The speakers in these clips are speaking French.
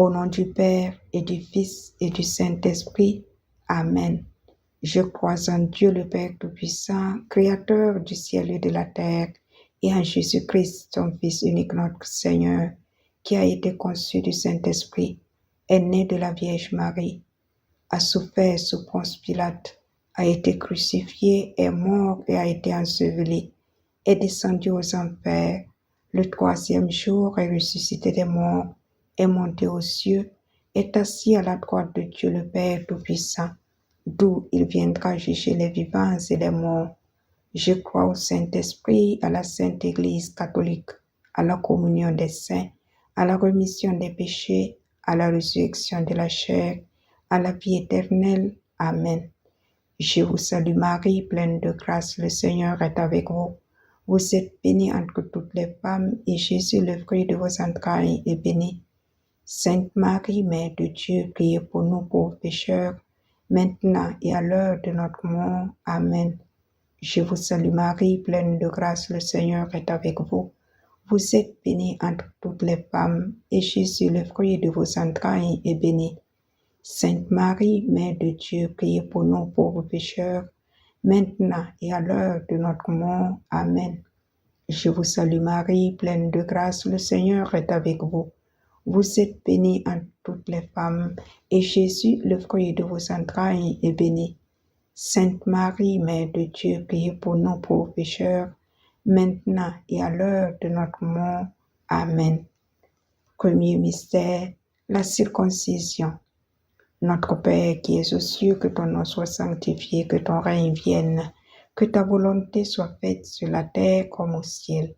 Au nom du Père et du Fils et du Saint-Esprit. Amen. Je crois en Dieu le Père Tout-Puissant, Créateur du ciel et de la terre, et en Jésus-Christ, son Fils unique, notre Seigneur, qui a été conçu du Saint-Esprit, est né de la Vierge Marie, a souffert sous Ponce Pilate, a été crucifié, est mort et a été enseveli, est descendu aux enfers, le troisième jour est ressuscité des morts, est monté aux cieux, est assis à la droite de Dieu le Père Tout-Puissant, d'où il viendra juger les vivants et les morts. Je crois au Saint-Esprit, à la Sainte Église catholique, à la communion des saints, à la rémission des péchés, à la résurrection de la chair, à la vie éternelle. Amen. Je vous salue Marie, pleine de grâce, le Seigneur est avec vous. Vous êtes bénie entre toutes les femmes, et Jésus, le fruit de vos entrailles, est béni. Sainte Marie, Mère de Dieu, priez pour nous pauvres pécheurs, maintenant et à l'heure de notre mort. Amen. Je vous salue Marie, pleine de grâce, le Seigneur est avec vous. Vous êtes bénie entre toutes les femmes, et Jésus, le fruit de vos entrailles, est béni. Sainte Marie, Mère de Dieu, priez pour nous pauvres pécheurs, maintenant et à l'heure de notre mort. Amen. Je vous salue Marie, pleine de grâce, le Seigneur est avec vous. Vous êtes bénie entre toutes les femmes, et Jésus, le fruit de vos entrailles, est béni. Sainte Marie, Mère de Dieu, priez pour nous pauvres pécheurs, maintenant et à l'heure de notre mort. Amen. Premier mystère, la circoncision. Notre Père qui es aux cieux, que ton nom soit sanctifié, que ton règne vienne, que ta volonté soit faite sur la terre comme au ciel.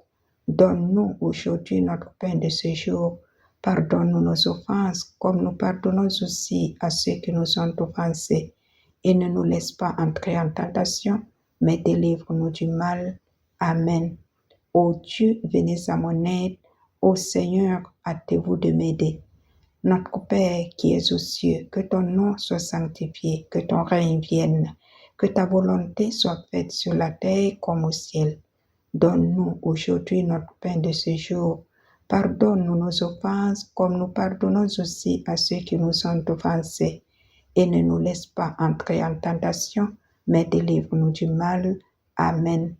Donne-nous aujourd'hui notre pain de ce jour. Pardonne-nous nos offenses, comme nous pardonnons aussi à ceux qui nous ont offensés. Et ne nous laisse pas entrer en tentation, mais délivre-nous du mal. Amen. Ô Dieu, venez à mon aide. Ô Seigneur, hâtez-vous de m'aider. Notre Père qui es aux cieux, que ton nom soit sanctifié, que ton règne vienne, que ta volonté soit faite sur la terre comme au ciel. Donne-nous aujourd'hui notre pain de ce jour. Pardonne-nous nos offenses, comme nous pardonnons aussi à ceux qui nous ont offensés. Et ne nous laisse pas entrer en tentation, mais délivre-nous du mal. Amen.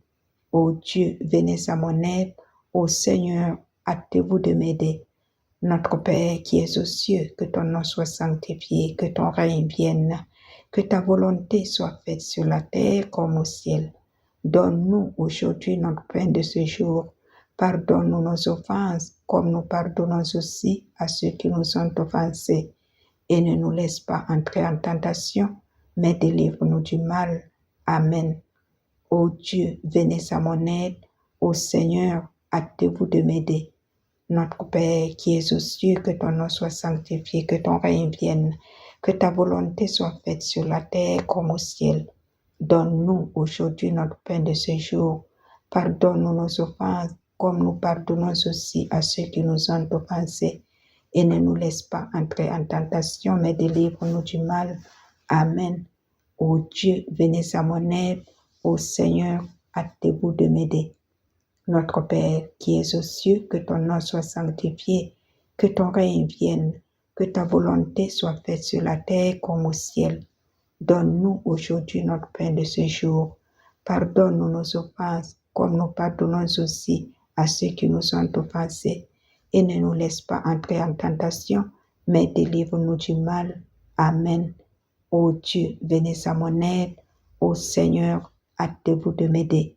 Ô Dieu, venez à mon aide. Ô Seigneur, hâtez-vous de m'aider. Notre Père qui es aux cieux, que ton nom soit sanctifié, que ton règne vienne, que ta volonté soit faite sur la terre comme au ciel. Donne-nous aujourd'hui notre pain de ce jour. Pardonne-nous nos offenses, comme nous pardonnons aussi à ceux qui nous ont offensés. Et ne nous laisse pas entrer en tentation, mais délivre-nous du mal. Amen. Ô Dieu, venez à mon aide. Ô Seigneur, hâtez-vous de m'aider. Notre Père qui es aux cieux, que ton nom soit sanctifié, que ton règne vienne, que ta volonté soit faite sur la terre comme au ciel. Donne-nous aujourd'hui notre pain de ce jour. Pardonne-nous nos offenses, comme nous pardonnons aussi à ceux qui nous ont offensés. Et ne nous laisse pas entrer en tentation, mais délivre-nous du mal. Amen. Ô Dieu, venez à mon aide. Ô Seigneur, hâtez-vous de m'aider. Notre Père qui es aux cieux, que ton nom soit sanctifié, que ton règne vienne, que ta volonté soit faite sur la terre comme au ciel. Donne-nous aujourd'hui notre pain de ce jour. Pardonne-nous nos offenses, comme nous pardonnons aussi à ceux qui nous ont offensés. Et ne nous laisse pas entrer en tentation, mais délivre-nous du mal. Amen. Ô Dieu, venez à mon aide. Ô Seigneur, hâtez-vous de m'aider.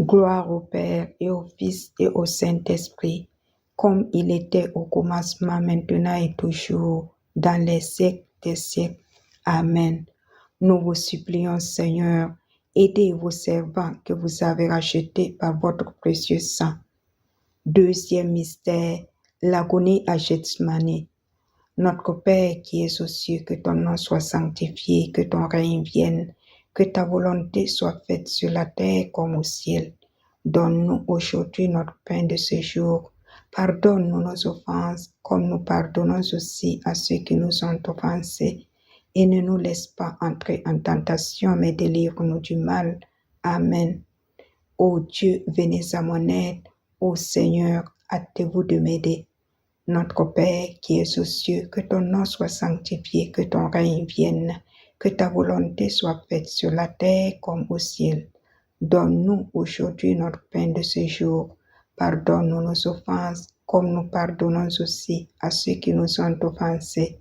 Gloire au Père et au Fils et au Saint-Esprit, comme il était au commencement, maintenant et toujours, dans les siècles des siècles. Amen. Nous vous supplions, Seigneur, aidez vos servants que vous avez rachetés par votre précieux sang. Deuxième mystère, l'agonie à Gethsemane. Notre Père qui es aux cieux, que ton nom soit sanctifié, que ton règne vienne, que ta volonté soit faite sur la terre comme au ciel. Donne-nous aujourd'hui notre pain de ce jour. Pardonne-nous nos offenses, comme nous pardonnons aussi à ceux qui nous ont offensés. Et ne nous laisse pas entrer en tentation, mais délivre-nous du mal. Amen. Ô Dieu, venez à mon aide. Ô Seigneur, hâtez-vous de m'aider. Notre Père qui es aux cieux, que ton nom soit sanctifié, que ton règne vienne, que ta volonté soit faite sur la terre comme au ciel. Donne-nous aujourd'hui notre pain de ce jour. Pardonne-nous nos offenses, comme nous pardonnons aussi à ceux qui nous ont offensés.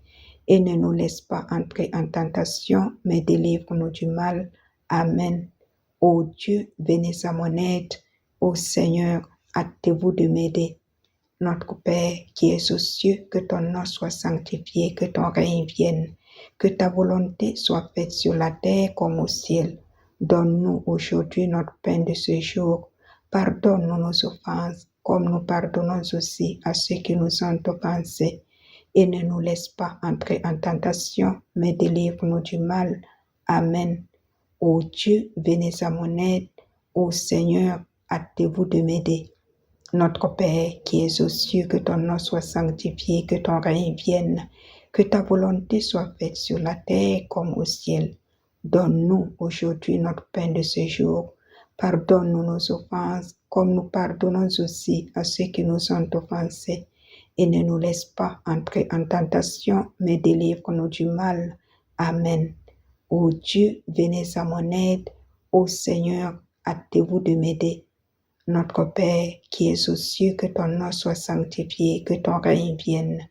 Et ne nous laisse pas entrer en tentation, mais délivre-nous du mal. Amen. Ô Dieu, venez à mon aide. Ô Seigneur, hâtez-vous de m'aider. Notre Père qui es aux cieux, que ton nom soit sanctifié, que ton règne vienne, que ta volonté soit faite sur la terre comme au ciel. Donne-nous aujourd'hui notre pain de ce jour. Pardonne-nous nos offenses, comme nous pardonnons aussi à ceux qui nous ont offensés. Et ne nous laisse pas entrer en tentation, mais délivre-nous du mal. Amen. Ô Dieu, venez à mon aide. Ô Seigneur, hâtez-vous de m'aider. Notre Père qui es aux cieux, que ton nom soit sanctifié, que ton règne vienne, que ta volonté soit faite sur la terre comme au ciel. Donne-nous aujourd'hui notre pain de ce jour. Pardonne-nous nos offenses, comme nous pardonnons aussi à ceux qui nous ont offensés. Et ne nous laisse pas entrer en tentation, mais délivre-nous du mal. Amen. Ô Dieu, venez à mon aide. Ô Seigneur, hâtez-vous de m'aider. Notre Père qui es aux cieux, que ton nom soit sanctifié, que ton règne vienne,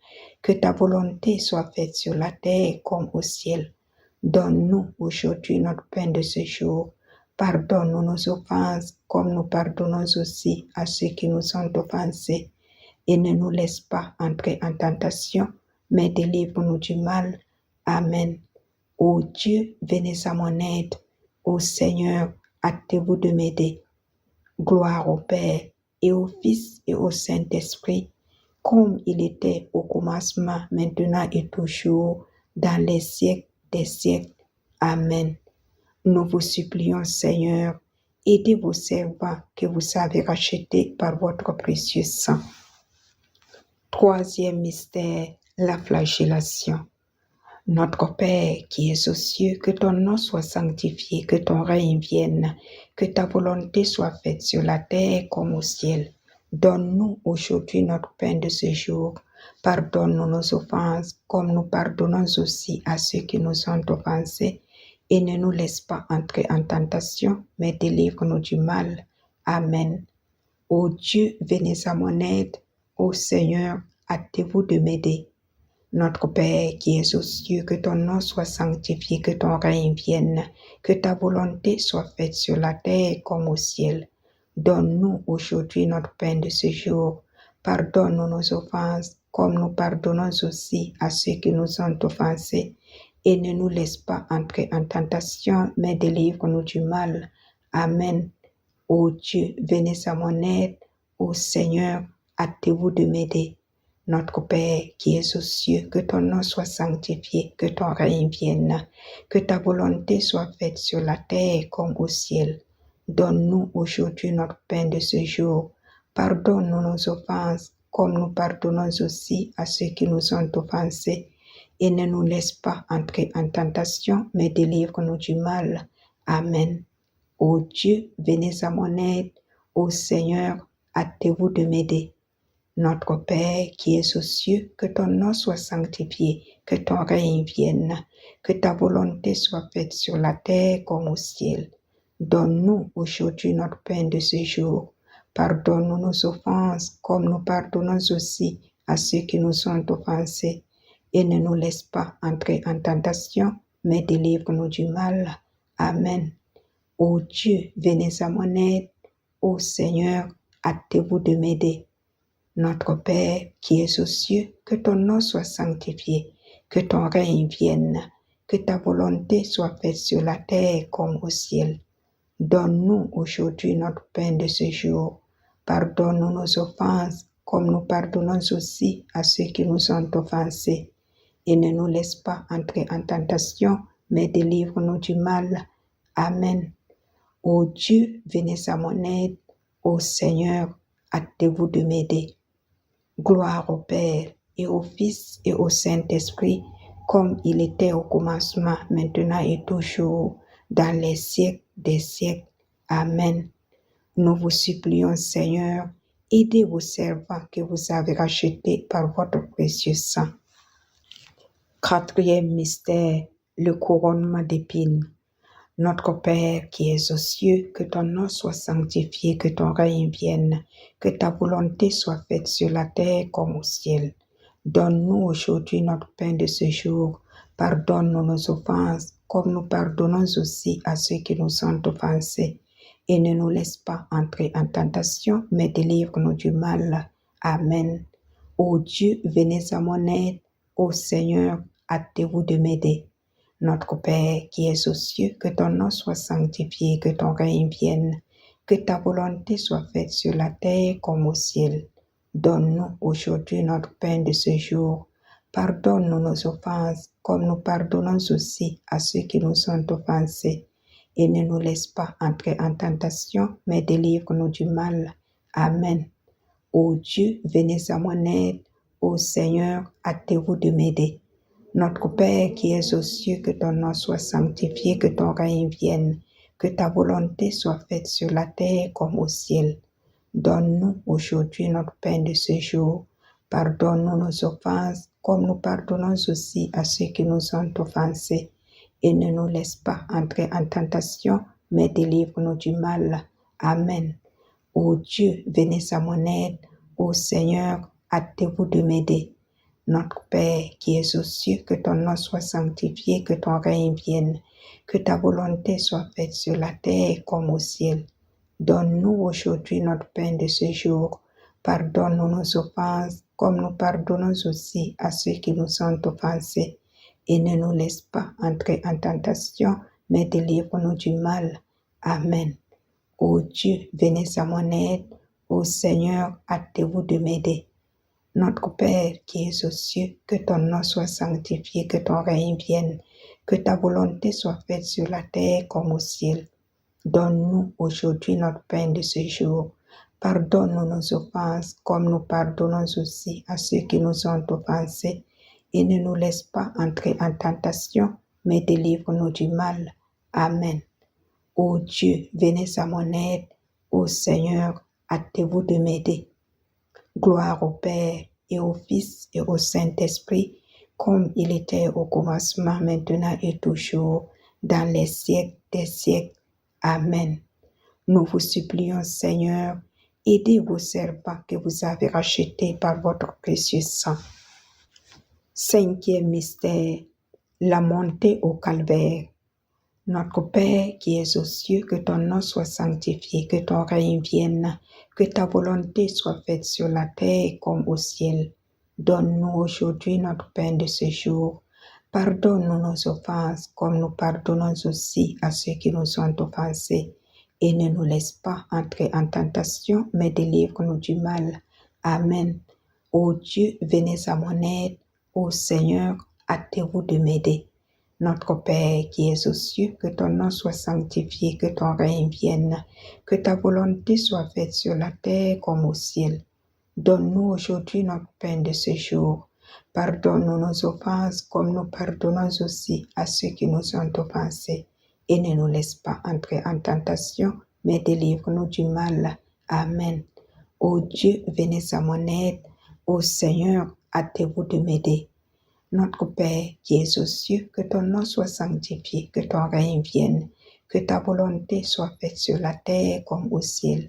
que ta volonté soit faite sur la terre comme au ciel. Donne-nous aujourd'hui notre pain de ce jour. Pardonne-nous nos offenses, comme nous pardonnons aussi à ceux qui nous ont offensés. Et ne nous laisse pas entrer en tentation, mais délivre-nous du mal. Amen. Ô Dieu, venez à mon aide. Ô Seigneur, hâtez-vous de m'aider. Gloire au Père et au Fils et au Saint-Esprit, comme il était au commencement, maintenant et toujours, dans les siècles des siècles. Amen. Nous vous supplions, Seigneur, aidez vos servants que vous avez rachetés par votre précieux sang. Troisième mystère, la flagellation. Notre Père qui es aux cieux, que ton nom soit sanctifié, que ton règne vienne, que ta volonté soit faite sur la terre comme au ciel. Donne-nous aujourd'hui notre pain de ce jour. Pardonne-nous nos offenses, comme nous pardonnons aussi à ceux qui nous ont offensés. Et ne nous laisse pas entrer en tentation, mais délivre-nous du mal. Amen. Ô Dieu, venez à mon aide. Ô Seigneur, hâtez-vous de m'aider. Notre Père qui es aux cieux, que ton nom soit sanctifié, que ton règne vienne, que ta volonté soit faite sur la terre comme au ciel. Donne-nous aujourd'hui notre pain de ce jour. Pardonne-nous nos offenses, comme nous pardonnons aussi à ceux qui nous ont offensés. Et ne nous laisse pas entrer en tentation, mais délivre-nous du mal. Amen. Ô Dieu, venez à mon aide. Ô Seigneur, hâtez-vous de m'aider. Notre Père qui es aux cieux, que ton nom soit sanctifié, que ton règne vienne, que ta volonté soit faite sur la terre comme au ciel. Donne-nous aujourd'hui notre pain de ce jour. Pardonne-nous nos offenses, comme nous pardonnons aussi à ceux qui nous ont offensés. Et ne nous laisse pas entrer en tentation, mais délivre-nous du mal. Amen. Ô Dieu, venez à mon aide. Ô Seigneur, hâtez-vous de m'aider. Notre Père qui es aux cieux, que ton nom soit sanctifié, que ton règne vienne, que ta volonté soit faite sur la terre comme au ciel. Donne-nous aujourd'hui notre pain de ce jour. Pardonne-nous nos offenses, comme nous pardonnons aussi à ceux qui nous ont offensés. Et ne nous laisse pas entrer en tentation, mais délivre-nous du mal. Amen. Ô Dieu, venez à mon aide. Ô Seigneur, hâtez-vous de m'aider. Notre Père qui es aux cieux, que ton nom soit sanctifié, que ton règne vienne, que ta volonté soit faite sur la terre comme au ciel. Donne-nous aujourd'hui notre pain de ce jour. Pardonne-nous nos offenses, comme nous pardonnons aussi à ceux qui nous ont offensés. Et ne nous laisse pas entrer en tentation, mais délivre-nous du mal. Amen. Ô Dieu, venez à mon aide. Ô Seigneur, hâtez-vous de m'aider. Gloire au Père et au Fils et au Saint-Esprit, comme il était au commencement, maintenant et toujours, dans les siècles des siècles. Amen. Nous vous supplions, Seigneur, Aidez vos servants que vous avez rachetés par votre précieux sang. Quatrième mystère, le couronnement d'épines. Notre Père qui es aux cieux, que ton nom soit sanctifié, que ton règne vienne, que ta volonté soit faite sur la terre comme au ciel. Donne-nous aujourd'hui notre pain de ce jour. Pardonne-nous nos offenses, comme nous pardonnons aussi à ceux qui nous ont offensés. Et ne nous laisse pas entrer en tentation, mais délivre-nous du mal. Amen. Ô Dieu, venez à mon aide. Ô Seigneur, hâtez-vous de m'aider. Notre Père qui es aux cieux, que ton nom soit sanctifié, que ton règne vienne, que ta volonté soit faite sur la terre comme au ciel. Donne-nous aujourd'hui notre pain de ce jour. Pardonne-nous nos offenses, comme nous pardonnons aussi à ceux qui nous ont offensés. Et ne nous laisse pas entrer en tentation, mais délivre-nous du mal. Amen. Ô Dieu, venez à mon aide. Ô Seigneur, hâtez-vous de m'aider. Notre Père qui es aux cieux, que ton nom soit sanctifié, que ton règne vienne, que ta volonté soit faite sur la terre comme au ciel. Donne-nous aujourd'hui notre pain de ce jour. Pardonne-nous nos offenses, comme nous pardonnons aussi à ceux qui nous ont offensés. Et ne nous laisse pas entrer en tentation, mais délivre-nous du mal. Amen. Ô Dieu, venez à mon aide. Ô Seigneur, hâtez-vous de m'aider. Notre Père qui es aux cieux, que ton nom soit sanctifié, que ton règne vienne, que ta volonté soit faite sur la terre comme au ciel. Donne-nous aujourd'hui notre pain de ce jour. Pardonne-nous nos offenses, comme nous pardonnons aussi à ceux qui nous ont offensés. Et ne nous laisse pas entrer en tentation, mais délivre-nous du mal. Amen. Ô Dieu, venez à mon aide. Ô Seigneur, hâtez-vous de m'aider. Notre Père qui es aux cieux, que ton nom soit sanctifié, que ton règne vienne, que ta volonté soit faite sur la terre comme au ciel. Donne-nous aujourd'hui notre pain de ce jour. Pardonne-nous nos offenses, comme nous pardonnons aussi à ceux qui nous ont offensés. Et ne nous laisse pas entrer en tentation, mais délivre-nous du mal. Amen. Ô Dieu, venez à mon aide. Ô Seigneur, hâtez-vous de m'aider. Gloire au Père et au Fils et au Saint-Esprit, comme il était au commencement, maintenant et toujours, dans les siècles des siècles. Amen. Nous vous supplions, Seigneur, aidez vos servants que vous avez rachetés par votre précieux sang. Cinquième mystère, la montée au calvaire. Notre Père qui es aux cieux, que ton nom soit sanctifié, que ton règne vienne, que ta volonté soit faite sur la terre comme au ciel. Donne-nous aujourd'hui notre pain de ce jour. Pardonne-nous nos offenses, comme nous pardonnons aussi à ceux qui nous ont offensés. Et ne nous laisse pas entrer en tentation, mais délivre-nous du mal. Amen. Ô Dieu, venez à mon aide. Ô Seigneur, hâtez-vous de m'aider. Notre Père qui es aux cieux, que ton nom soit sanctifié, que ton règne vienne, que ta volonté soit faite sur la terre comme au ciel. Donne-nous aujourd'hui notre pain de ce jour. Pardonne-nous nos offenses, comme nous pardonnons aussi à ceux qui nous ont offensés. Et ne nous laisse pas entrer en tentation, mais délivre-nous du mal. Amen. Ô Dieu, venez à mon aide. Ô Seigneur, hâtez-vous de m'aider. Notre Père qui es aux cieux, que ton nom soit sanctifié, que ton règne vienne, que ta volonté soit faite sur la terre comme au ciel.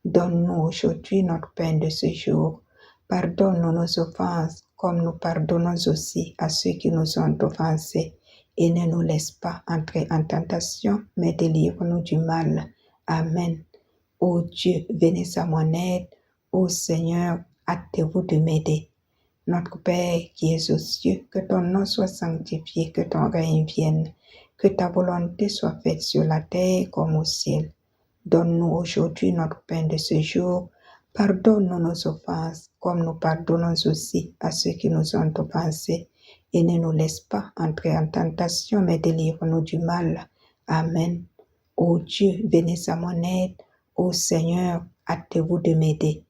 Donne-nous aujourd'hui notre pain de ce jour. Pardonne-nous nos offenses, comme nous pardonnons aussi à ceux qui nous ont offensés. Et ne nous laisse pas entrer en tentation, mais délivre-nous du mal. Amen. Ô Dieu, venez à mon aide. Ô Seigneur, hâtez-vous de m'aider. Notre Père qui es aux cieux, que ton nom soit sanctifié, que ton règne vienne, que ta volonté soit faite sur la terre comme au ciel. Donne-nous aujourd'hui notre pain de ce jour. Pardonne-nous nos offenses, comme nous pardonnons aussi à ceux qui nous ont offensés. Et ne nous laisse pas entrer en tentation, mais délivre-nous du mal. Amen. Ô Dieu, venez à mon aide. Ô Seigneur, hâtez-vous de m'aider.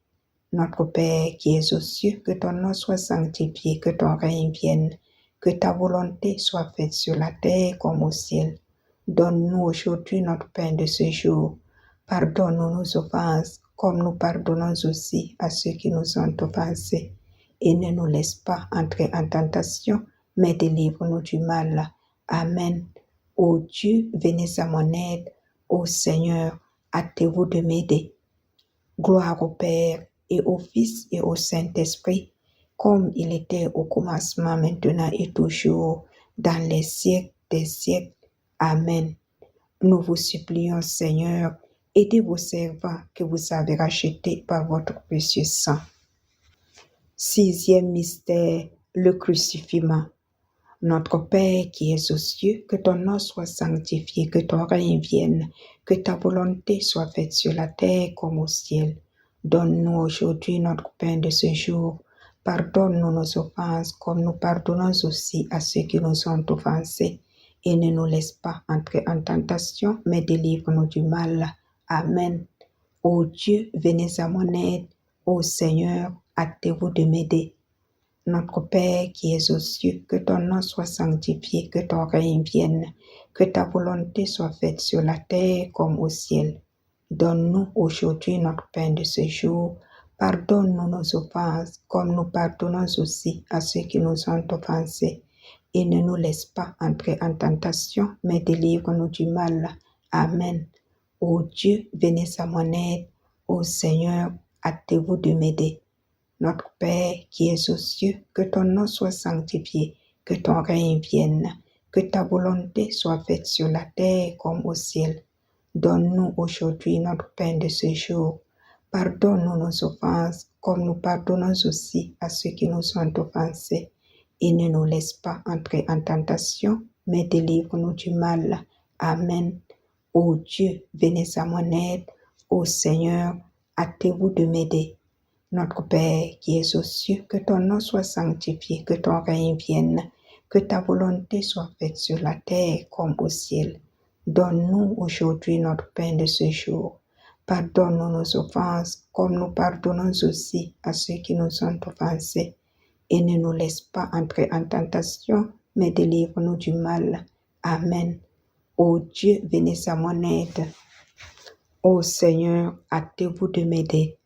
Notre Père qui es aux cieux, que ton nom soit sanctifié, que ton règne vienne, que ta volonté soit faite sur la terre comme au ciel. Donne-nous aujourd'hui notre pain de ce jour. Pardonne-nous nos offenses, comme nous pardonnons aussi à ceux qui nous ont offensés. Et ne nous laisse pas entrer en tentation, mais délivre-nous du mal. Amen. Ô Dieu, venez à mon aide. Ô Seigneur, hâtez-vous de m'aider. Gloire au Père et au Fils et au Saint-Esprit, comme il était au commencement, maintenant et toujours, dans les siècles des siècles. Amen. Nous vous supplions, Seigneur, aidez vos servants que vous avez rachetés par votre précieux sang. 6e mystère, le crucifixion. Notre Père qui es aux cieux, que ton nom soit sanctifié, que ton règne vienne, que ta volonté soit faite sur la terre comme au ciel. Donne-nous aujourd'hui notre pain de ce jour. Pardonne-nous nos offenses comme nous pardonnons aussi à ceux qui nous ont offensés. Et ne nous laisse pas entrer en tentation, mais délivre-nous du mal. Amen. Ô Dieu, venez à mon aide. Ô Seigneur, hâtez-vous de m'aider. Notre Père qui es aux cieux, que ton nom soit sanctifié, que ton règne vienne, que ta volonté soit faite sur la terre comme au ciel. Donne-nous aujourd'hui notre pain de ce jour. Pardonne-nous nos offenses, comme nous pardonnons aussi à ceux qui nous ont offensés. Et ne nous laisse pas entrer en tentation, mais délivre-nous du mal. Amen. Ô Dieu, venez à mon aide. Ô Seigneur, hâtez-vous de m'aider. Notre Père qui es aux cieux, que ton nom soit sanctifié, que ton règne vienne, que ta volonté soit faite sur la terre comme au ciel. Donne-nous aujourd'hui notre pain de ce jour. Pardonne-nous nos offenses, comme nous pardonnons aussi à ceux qui nous ont offensés. Et ne nous laisse pas entrer en tentation, mais délivre-nous du mal. Amen. Ô Dieu, venez à mon aide. Ô Seigneur, hâtez-vous de m'aider. Notre Père qui es aux cieux, que ton nom soit sanctifié, que ton règne vienne, que ta volonté soit faite sur la terre comme au ciel. Donne-nous aujourd'hui notre pain de ce jour. Pardonne-nous nos offenses, comme nous pardonnons aussi à ceux qui nous ont offensés. Et ne nous laisse pas entrer en tentation, mais délivre-nous du mal. Amen. Ô Dieu, venez à mon aide. Ô Seigneur, hâtez-vous de m'aider.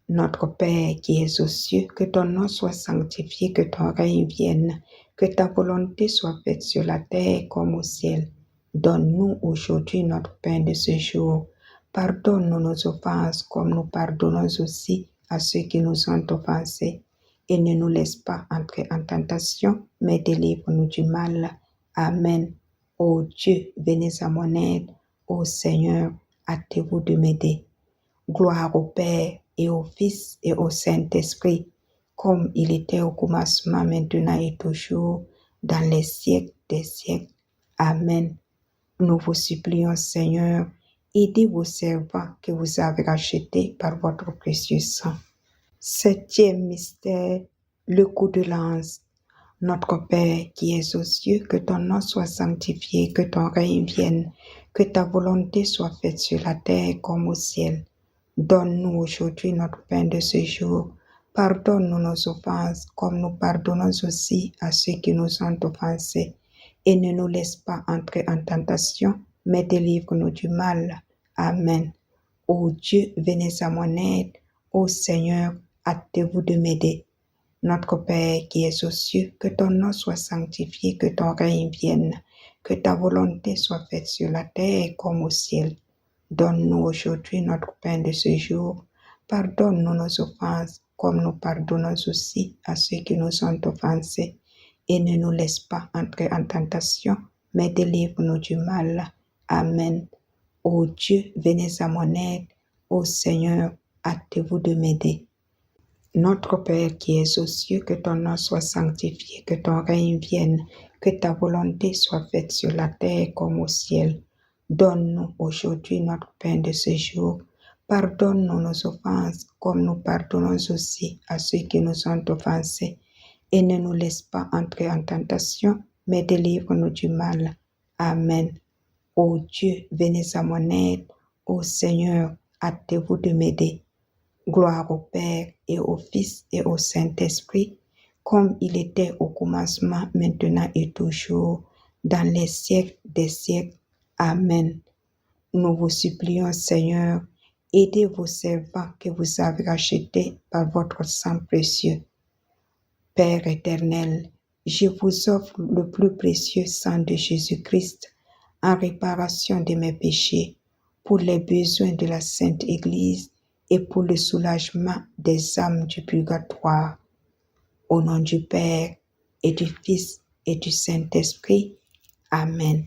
Notre Père qui es aux cieux, que ton nom soit sanctifié, que ton règne vienne, que ta volonté soit faite sur la terre comme au ciel. Donne-nous aujourd'hui notre pain de ce jour. Pardonne-nous nos offenses comme nous pardonnons aussi à ceux qui nous ont offensés. Et ne nous laisse pas entrer en tentation, mais délivre-nous du mal. Amen. Ô Dieu, venez à mon aide. Ô Seigneur, hâtez-vous de m'aider. Gloire au Père et au Fils et au Saint-Esprit, comme il était au commencement, maintenant et toujours, dans les siècles des siècles. Amen. Nous vous supplions, Seigneur, aidez vos servants que vous avez rachetés par votre précieux sang. 7e mystère, le coup de lance. Notre Père qui es aux cieux, que ton nom soit sanctifié, que ton règne vienne, que ta volonté soit faite sur la terre comme au ciel. Donne-nous aujourd'hui notre pain de ce jour. Pardonne-nous nos offenses, comme nous pardonnons aussi à ceux qui nous ont offensés. Et ne nous laisse pas entrer en tentation, mais délivre-nous du mal. Amen. Ô Dieu, venez à mon aide. Ô Seigneur, hâtez-vous de m'aider. Notre Père qui es aux cieux, que ton nom soit sanctifié, que ton règne vienne, que ta volonté soit faite sur la terre comme au ciel. Donne-nous aujourd'hui notre pain de ce jour. Pardonne-nous nos offenses, comme nous pardonnons aussi à ceux qui nous ont offensés. Et ne nous laisse pas entrer en tentation, mais délivre-nous du mal. Amen. Ô Dieu, venez à mon aide. Ô Seigneur, hâtez-vous de m'aider. Notre Père qui es aux cieux, que ton nom soit sanctifié, que ton règne vienne, que ta volonté soit faite sur la terre comme au ciel. Donne-nous aujourd'hui notre pain de ce jour. Pardonne-nous nos offenses, comme nous pardonnons aussi à ceux qui nous ont offensés. Et ne nous laisse pas entrer en tentation, mais délivre-nous du mal. Amen. Ô Dieu, venez à mon aide. Ô Seigneur, hâtez-vous de m'aider. Gloire au Père et au Fils et au Saint-Esprit, comme il était au commencement, maintenant et toujours, dans les siècles des siècles. Amen. Nous vous supplions, Seigneur, Aidez vos servants que vous avez rachetés par votre sang précieux. Père éternel, je vous offre le plus précieux sang de Jésus-Christ en réparation de mes péchés, pour les besoins de la Sainte Église et pour le soulagement des âmes du purgatoire. Au nom du Père et du Fils et du Saint-Esprit. Amen.